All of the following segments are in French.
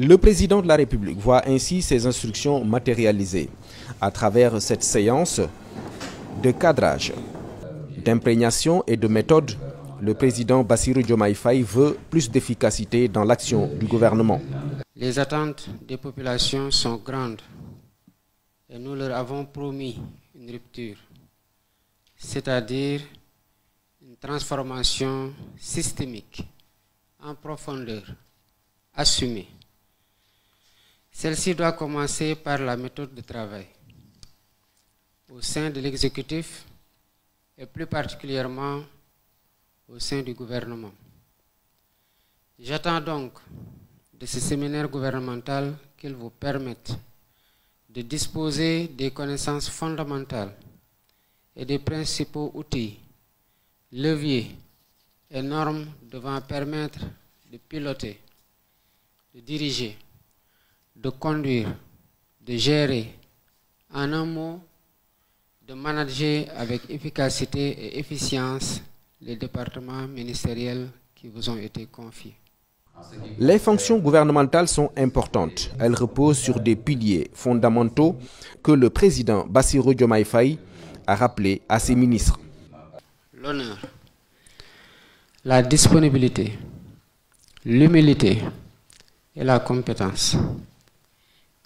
Le président de la République voit ainsi ses instructions matérialisées à travers cette séance de cadrage, d'imprégnation et de méthode. Le président Bassirou Diomaye Faye veut plus d'efficacité dans l'action du gouvernement. Les attentes des populations sont grandes et nous leur avons promis une rupture, c'est-à-dire une transformation systémique, en profondeur, assumée. Celle-ci doit commencer par la méthode de travail. Au sein de l'exécutif et plus particulièrement au sein du gouvernement. J'attends donc de ce séminaire gouvernemental qu'il vous permette de disposer des connaissances fondamentales et des principaux outils, leviers et normes devant permettre de piloter, de diriger, de conduire, de gérer, en un mot, de manager avec efficacité et efficience les départements ministériels qui vous ont été confiés. Les fonctions gouvernementales sont importantes. Elles reposent sur des piliers fondamentaux que le président Bassirou Diomaye Faye a rappelés à ses ministres. L'honneur, la disponibilité, l'humilité et la compétence.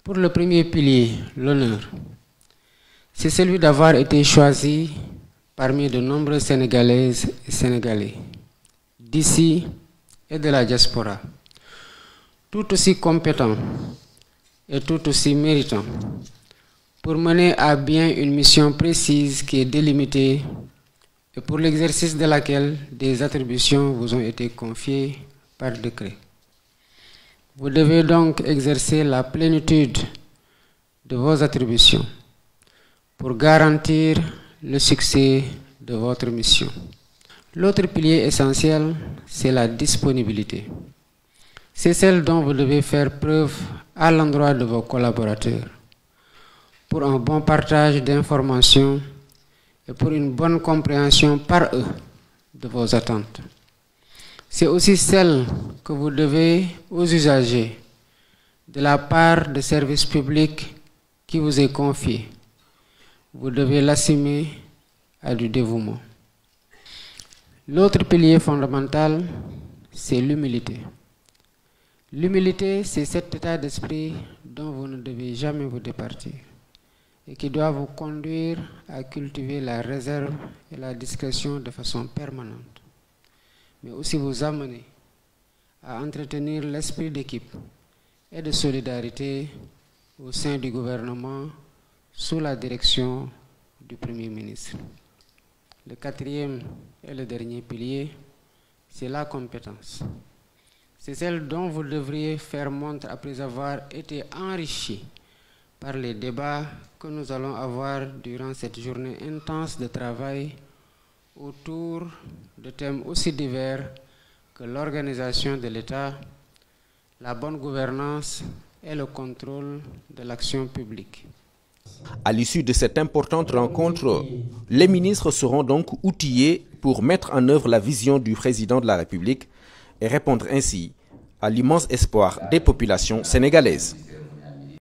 Pour le premier pilier, l'honneur, c'est celui d'avoir été choisi parmi de nombreuses Sénégalaises et Sénégalais, d'ici et de la diaspora, tout aussi compétents et tout aussi méritants pour mener à bien une mission précise qui est délimitée et pour l'exercice de laquelle des attributions vous ont été confiées par décret. Vous devez donc exercer la plénitude de vos attributions pour garantir le succès de votre mission. L'autre pilier essentiel, c'est la disponibilité. C'est celle dont vous devez faire preuve à l'endroit de vos collaborateurs pour un bon partage d'informations et pour une bonne compréhension par eux de vos attentes. C'est aussi celle que vous devez aux usagers de la part de services publics qui vous est confié. Vous devez l'assumer à du dévouement. L'autre pilier fondamental, c'est l'humilité. L'humilité, c'est cet état d'esprit dont vous ne devez jamais vous départir et qui doit vous conduire à cultiver la réserve et la discrétion de façon permanente, mais aussi vous amener à entretenir l'esprit d'équipe et de solidarité au sein du gouvernement sous la direction du Premier ministre. Le quatrième et le dernier pilier, c'est la compétence. C'est celle dont vous devriez faire montre après avoir été enrichi par les débats que nous allons avoir durant cette journée intense de travail autour de thèmes aussi divers que l'organisation de l'État, la bonne gouvernance et le contrôle de l'action publique. À l'issue de cette importante rencontre, les ministres seront donc outillés pour mettre en œuvre la vision du président de la République et répondre ainsi à l'immense espoir des populations sénégalaises.